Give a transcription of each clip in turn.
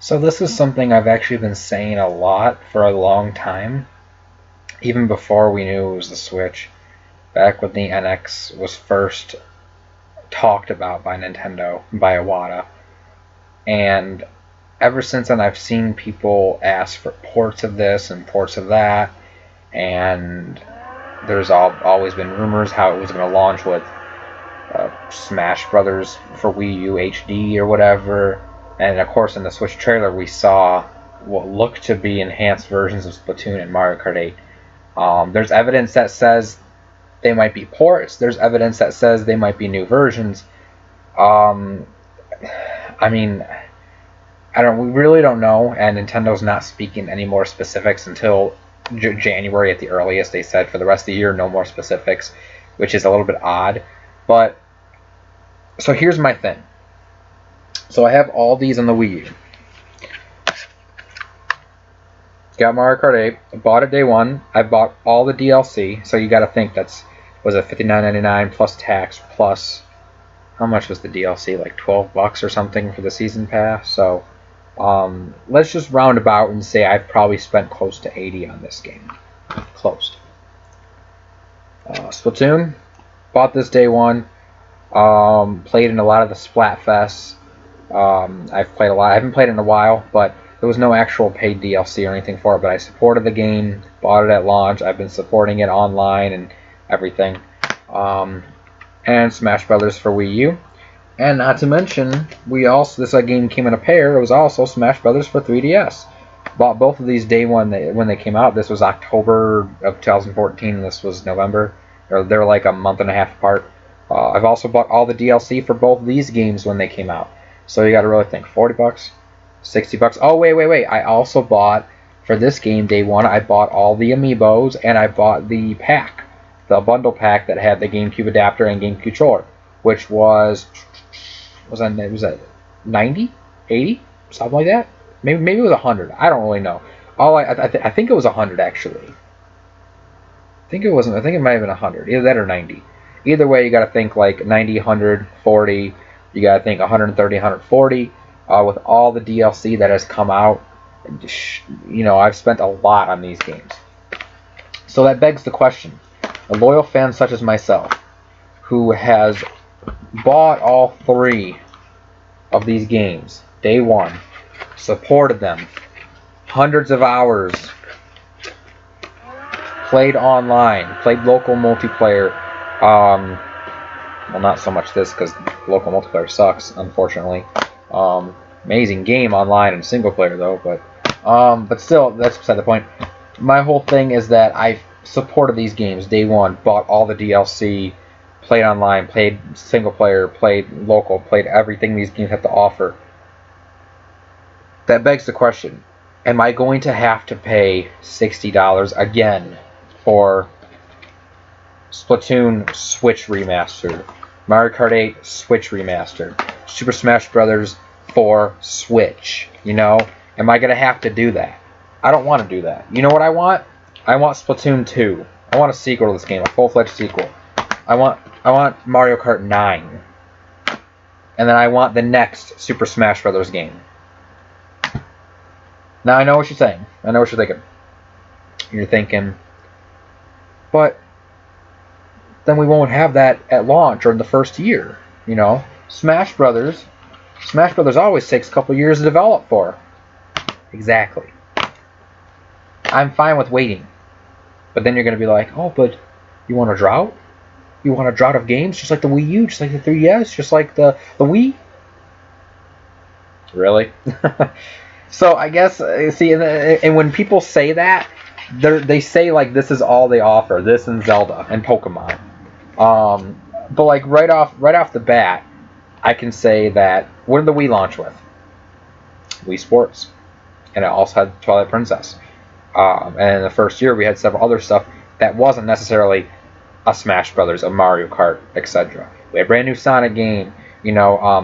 So this is something I've actually been saying a lot for a long time, even before we knew it was the Switch, back when the NX was first talked about by Nintendo, by Iwata. And ever since then, I've seen people ask for ports of this and ports of that, and there's always been rumors how it was going to launch with Smash Brothers for Wii U HD or whatever. And of course, in the Switch trailer, we saw what looked to be enhanced versions of Splatoon and Mario Kart 8. There's evidence that says they might be ports. There's evidence that says they might be new versions. Um, I mean, I don't. We really don't know, and Nintendo's not speaking any more specifics until January at the earliest. They said for the rest of the year, no more specifics, which is a little bit odd. But so here's my thing. So I have all these on the Wii U. Got Mario Kart 8. I bought it day one. I bought all the DLC. So you got to think was it $59.99 plus tax plus how much was the DLC? Like $12 or something for the season pass. So let's just round about and say I've probably spent close to 80 on this game. Close. Splatoon. Bought this day one. Played in a lot of the Splatfests. I've played a lot. I haven't played it in a while, but there was no actual paid DLC or anything for it. But I supported the game, bought it at launch. I've been supporting it online and everything. And Smash Brothers for Wii U. And not to mention, this game came in a pair. It was also Smash Brothers for 3DS. Bought both of these day one when they came out. This was October of 2014. And this was November. They're like a month and a half apart. I've also bought all the DLC for both of these games when they came out. So you got to really think, $40, $60. Oh wait! I also bought for this game day one. I bought all the amiibos and I bought the pack, the bundle pack that had the GameCube adapter and GameCube controller, which was that 90, 80, something like that. Maybe it was 100. I don't really know. I think it was 100 actually. I think it wasn't. I think it might have been 100. Either that or 90. Either way, you got to think like 90, 100, 40. You got to think 130, 140. With all the DLC that has come out, I've spent a lot on these games. So that begs the question: a loyal fan such as myself, who has bought all three of these games day one, supported them, hundreds of hours, played online, played local multiplayer. Well, not so much this because local multiplayer sucks, unfortunately. Amazing game online and single player though, but still, that's beside the point. My whole thing is that I've supported these games day one, bought all the DLC, played online, played single player, played local, played everything these games have to offer. That begs the question: am I going to have to pay $60 again for Splatoon Switch Remastered, Mario Kart 8 Switch Remastered, Super Smash Brothers for Switch? Am I gonna have to do that? I don't want to do that. You know what I want? I want Splatoon 2. I want a sequel to this game, a full-fledged sequel. I want Mario Kart 9. And then I want the next Super Smash Brothers game. Now I know what you're saying. I know what you're thinking. You're thinking, but then we won't have that at launch or in the first year. Smash Brothers always takes a couple years to develop for. Exactly. I'm fine with waiting. But then you're going to be like, oh, but you want a drought? You want a drought of games? Just like the Wii U, just like the 3DS, just like the Wii? Really? So I guess, see, and when people say that, they say like this is all they offer, this and Zelda and Pokemon. But like right off the bat, I can say that what did the Wii launch with? Wii Sports, and it also had Twilight Princess. And in the first year, we had several other stuff that wasn't necessarily a Smash Brothers, a Mario Kart, etc. We had a brand new Sonic game.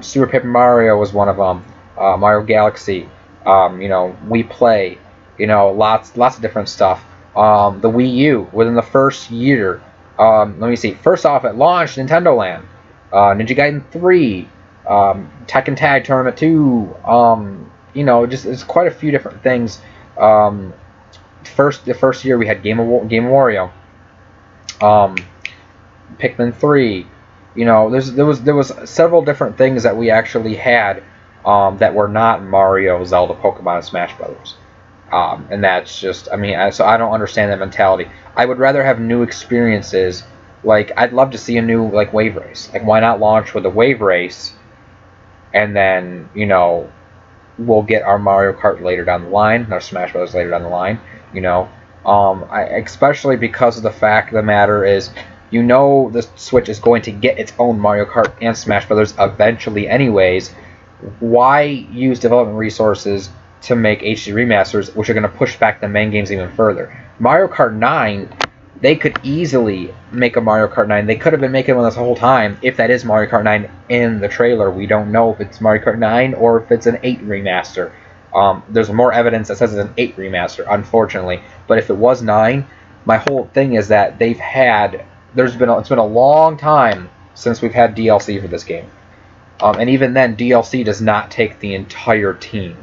Super Paper Mario was one of them. Mario Galaxy. We Play. Lots of different stuff. The Wii U within the first year. Let me see. First off, at launch, Nintendo Land, Ninja Gaiden 3, Tekken Tag Tournament 2, just it's quite a few different things. The first year we had Game of Wario, um, Pikmin 3. There was several different things that we actually had that were not Mario, Zelda, Pokemon, and Smash Brothers. And that's just, so I don't understand that mentality. I would rather have new experiences. Like, I'd love to see a new, like, Wave Race. Like, why not launch with a Wave Race, and then, we'll get our Mario Kart later down the line, our Smash Bros. Later down the line, especially because of the fact of the matter is, the Switch is going to get its own Mario Kart and Smash Brothers eventually anyways. Why use development resources to make HD remasters, which are going to push back the main games even further? Mario Kart 9, they could easily make a Mario Kart 9. They could have been making one this whole time if that is Mario Kart 9 in the trailer. We don't know if it's Mario Kart 9 or if it's an 8 remaster. There's more evidence that says it's an 8 remaster, unfortunately. But if it was 9, my whole thing is that it's been a long time since we've had DLC for this game. And even then, DLC does not take the entire team.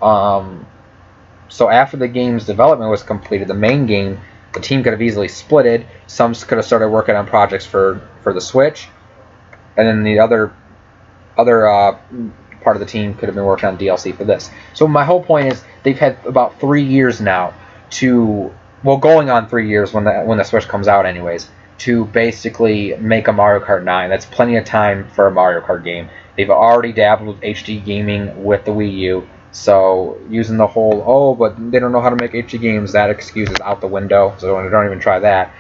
So after the game's development was completed, the main game, the team could have easily splitted. Some could have started working on projects for the Switch, and then the other part of the team could have been working on DLC for this. So my whole point is they've had about 3 years now going on 3 years when the Switch comes out anyways, to basically make a Mario Kart 9. That's plenty of time for a Mario Kart game. They've already dabbled with HD gaming with the Wii U. So using the whole, but they don't know how to make HD games, that excuse is out the window. So don't even try that.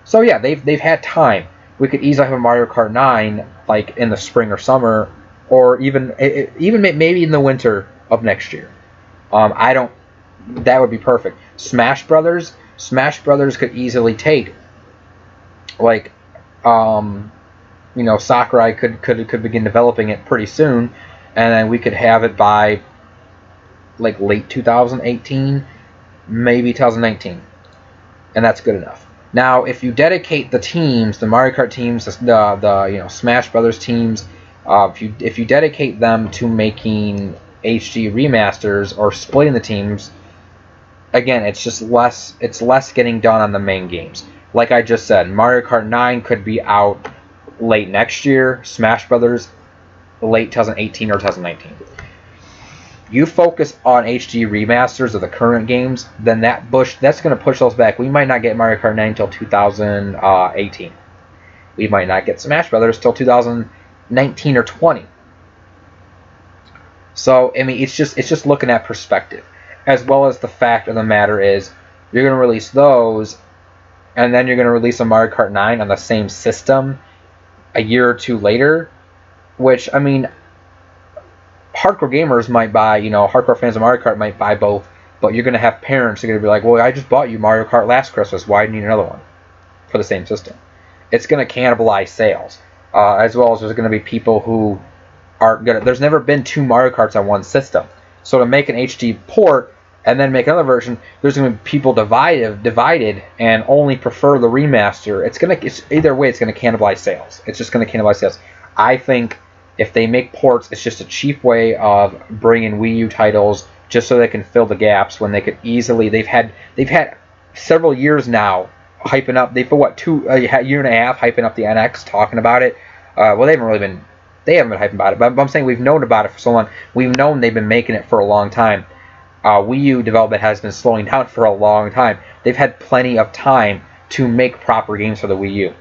So yeah, they've had time. We could easily have a Mario Kart 9 like in the spring or summer, or even maybe in the winter of next year. That would be perfect. Smash Brothers could easily take, like, Sakurai could begin developing it pretty soon. And then we could have it by like late 2018, maybe 2019, and that's good enough. Now, if you dedicate the teams, the Mario Kart teams, the Smash Brothers teams, if you dedicate them to making HD remasters or splitting the teams, again, it's less getting done on the main games. Like I just said, Mario Kart 9 could be out late next year. Smash Brothers late 2018 or 2019. You focus on HD remasters of the current games, then that's going to push those back. We might not get Mario Kart 9 until 2018. We might not get Smash Brothers till 2019 or 20. So it's just looking at perspective, as well as the fact of the matter is you're going to release those, and then you're going to release a Mario Kart 9 on the same system a year or two later. Which, hardcore gamers might buy, hardcore fans of Mario Kart might buy both, but you're going to have parents who are going to be like, well, I just bought you Mario Kart last Christmas, why do you need another one for the same system? It's going to cannibalize sales, as well as there's going to be people who aren't going to, there's never been 2 Mario Karts on one system, so to make an HD port and then make another version, there's going to be people divided and only prefer the remaster. Either way, it's going to cannibalize sales. It's just going to cannibalize sales. I think if they make ports, it's just a cheap way of bringing Wii U titles just so they can fill the gaps when they could easily. They've had several years now hyping up. They put a year and a half hyping up the NX, talking about it. Well, they haven't been hyping about it, but I'm saying we've known about it for so long. We've known they've been making it for a long time. Wii U development has been slowing down for a long time. They've had plenty of time to make proper games for the Wii U.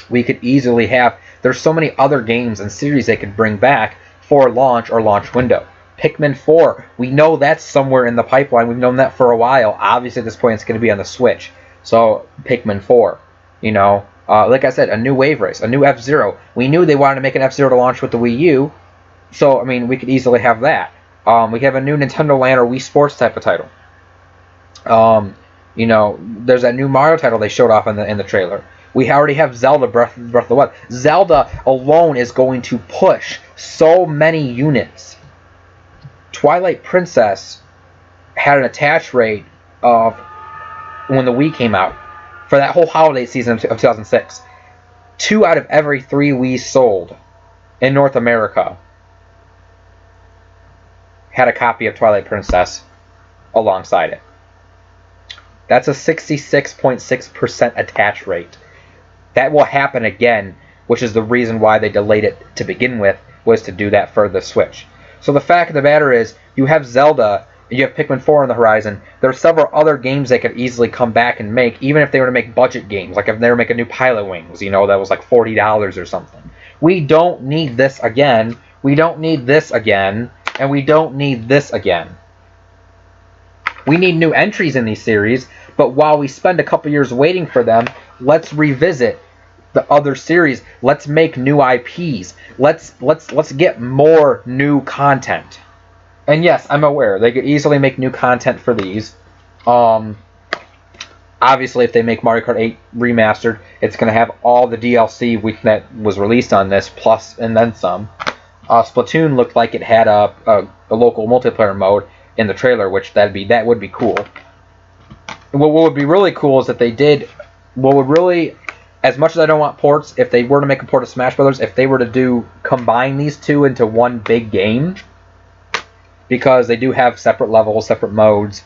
We could easily have. There's so many other games and series they could bring back for launch or launch window. Pikmin 4, we know that's somewhere in the pipeline. We've known that for a while. Obviously, at this point, it's going to be on the Switch. So, Pikmin 4, like I said, a new Wave Race, a new F-Zero. We knew they wanted to make an F-Zero to launch with the Wii U, so, we could easily have that. We could have a new Nintendo Land or Wii Sports type of title. There's that new Mario title they showed off in the trailer. We already have Zelda Breath of the Wild. Zelda alone is going to push so many units. Twilight Princess had an attach rate of, when the Wii came out, for that whole holiday season of 2006, 2 out of every 3 Wii's sold in North America had a copy of Twilight Princess alongside it. That's a 66.6% attach rate. That will happen again, which is the reason why they delayed it to begin with, was to do that for the Switch. So the fact of the matter is, you have Zelda, you have Pikmin 4 on the horizon. There are several other games they could easily come back and make, even if they were to make budget games. Like if they were to make a new Pilot Wings, that was like $40 or something. We don't need this again. We don't need this again. And we don't need this again. We need new entries in these series, but while we spend a couple years waiting for them, let's revisit the other series. Let's make new IPs. Let's get more new content. And yes, I'm aware they could easily make new content for these. Obviously, if they make Mario Kart 8 remastered, it's going to have all the DLC that was released on this, plus and then some. Splatoon looked like it had a local multiplayer mode in the trailer, which that would be cool. What would be really cool is that they did what would really, as much as I don't want ports, if they were to make a port of Smash Brothers, if they were to combine these two into one big game, because they do have separate levels, separate modes.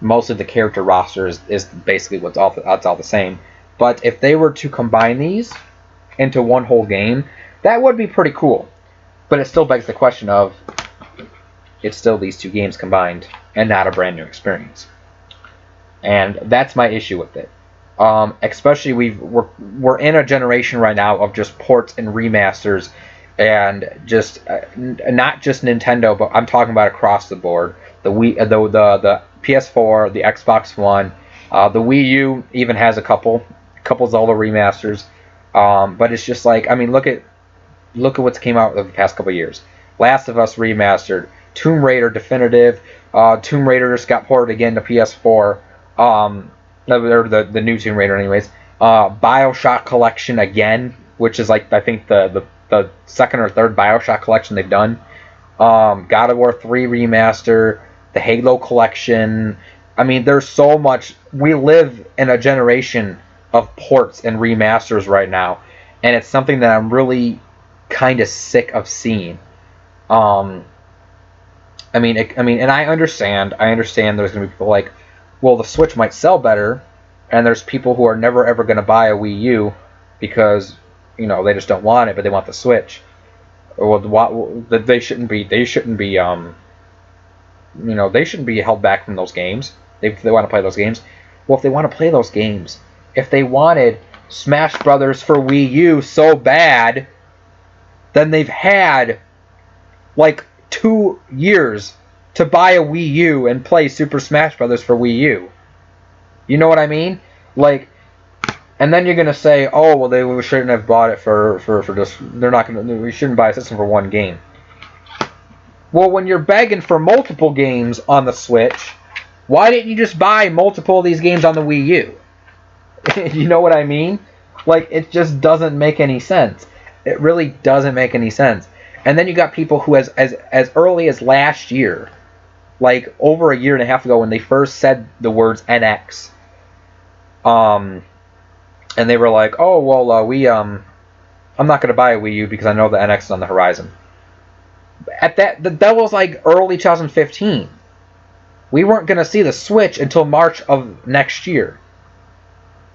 Most of the character roster is basically it's all the same. But if they were to combine these into one whole game, that would be pretty cool. But it still begs the question of, it's still these two games combined and not a brand new experience. And that's my issue with it. Especially we're in a generation right now of just ports and remasters, and just not just Nintendo, but I'm talking about across the board. The Wii, the PS4, the Xbox One, the Wii U even has a couple Zelda remasters. But it's just like, look at what's came out of the past couple years. Last of Us remastered, Tomb Raider Definitive, Tomb Raider just got ported again to PS4. The new Tomb Raider, anyways. BioShock Collection again, which is like I think the second or third BioShock collection they've done. God of War 3 remaster, the Halo collection. There's so much. We live in a generation of ports and remasters right now, and it's something that I'm really kind of sick of seeing. And I understand there's going to be people like, well, the Switch might sell better, and there's people who are never ever going to buy a Wii U because, they just don't want it, but they want the Switch. Well, they shouldn't be held back from those games. If they want to play those games. Well, if they want to play those games, if they wanted Smash Brothers for Wii U so bad, then they've had like 2 years to buy a Wii U and play Super Smash Brothers for Wii U. You know what I mean? Like, and then you're gonna say, oh, well, we shouldn't have bought it for just. We shouldn't buy a system for one game. Well, when you're begging for multiple games on the Switch, why didn't you just buy multiple of these games on the Wii U? You know what I mean? Like, it just doesn't make any sense. It really doesn't make any sense. And then you got people who, as early as last year, like over a year and a half ago, when they first said the words NX, and they were like, oh, well, I'm not going to buy a Wii U because I know the NX is on the horizon. That was like early 2015. We weren't going to see the Switch until March of next year.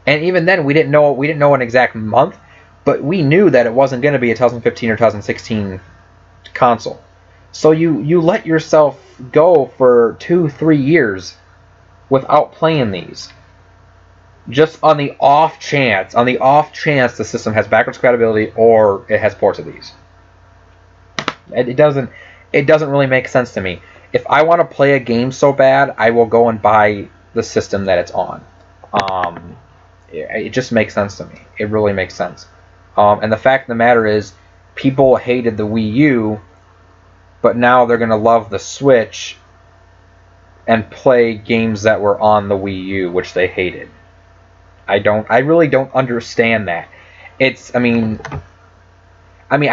And even then, we didn't know an exact month, but we knew that it wasn't going to be a 2015 or 2016 console. So you let yourself go for 2-3 years without playing these. Just on the off chance the system has backwards compatibility or it has ports of these. It doesn't really make sense to me. If I want to play a game so bad, I will go and buy the system that it's on. It just makes sense to me. It really makes sense. And the fact of the matter is, people hated the Wii U, but now they're going to love the Switch and play games that were on the Wii U, which they hated. I really don't understand that. I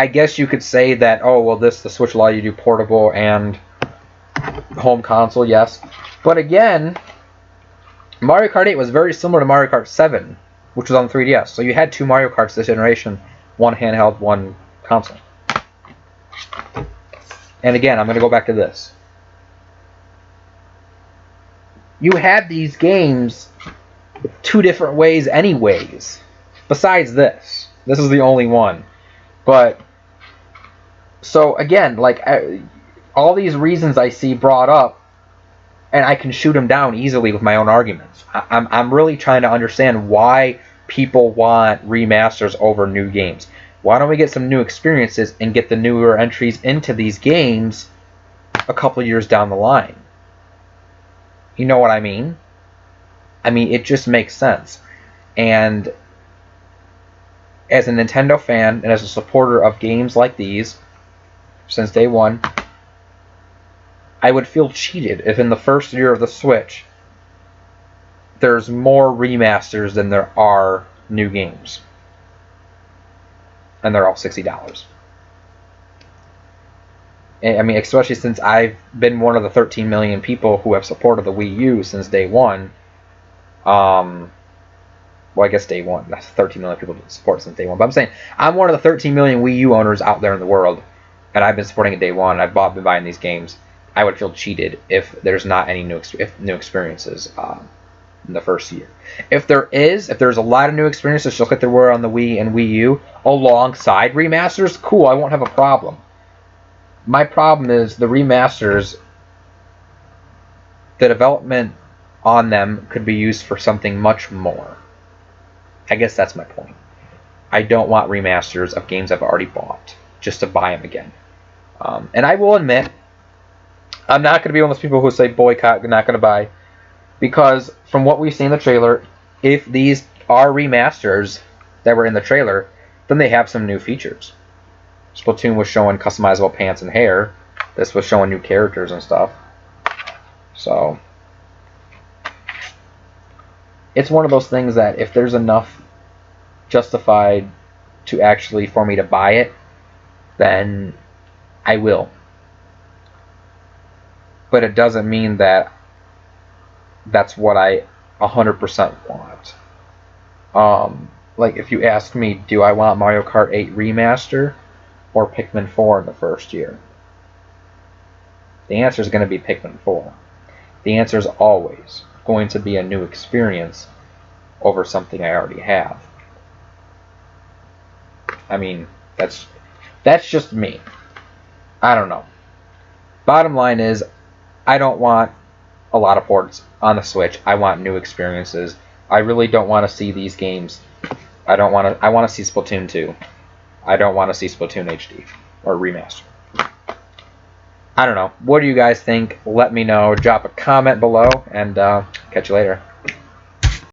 guess you could say that, oh, well, the Switch allows you to do portable and home console, yes. But again, Mario Kart 8 was very similar to Mario Kart 7, which was on the 3DS. So you had 2 Mario Karts this generation, one handheld, one console. And again, I'm going to go back to this. You had these games 2 different ways anyways. Besides this. This is the only one. But, so again, like, all these reasons I see brought up, and I can shoot them down easily with my own arguments. I'm really trying to understand why people want remasters over new games. Why don't we get some new experiences and get the newer entries into these games a couple years down the line? You know what I mean? I mean, it just makes sense. And as a Nintendo fan and as a supporter of games like these since day one, I would feel cheated if in the first year of the Switch there's more remasters than there are new games. And they're all $60. I mean, especially since I've been one of the 13 million people who have supported the Wii U since day one. Well, I guess day one. That's 13 million people to support since day one. But I'm saying I'm one of the 13 million Wii U owners out there in the world, and I've been supporting it day one. I've been buying these games. I would feel cheated if there's not any new experiences in the first year. If there's a lot of new experiences, just like there were on the Wii and Wii U, alongside remasters, cool, I won't have a problem. My problem is the remasters, the development on them could be used for something much more. I guess that's my point. I don't want remasters of games I've already bought just to buy them again. And I will admit, I'm not going to be one of those people who say boycott, not going to buy. Because from what we've seen in the trailer, if these are remasters that were in the trailer, then they have some new features. Splatoon was showing customizable pants and hair. This was showing new characters and stuff. So, it's one of those things that if there's enough justified to actually for me to buy it, then I will. But it doesn't mean that that's what I 100% want. Like, if you ask me, do I want Mario Kart 8 Remaster or Pikmin 4 in the first year? The answer is going to be Pikmin 4. The answer is always going to be a new experience over something I already have. I mean, that's just me. I don't know. Bottom line is, I don't want a lot of ports on the Switch. I want new experiences. I really don't want to see these games. I want to see Splatoon 2. I don't want to see Splatoon HD or remaster. I don't know. What do you guys think? Let me know. Drop a comment below, and catch you later.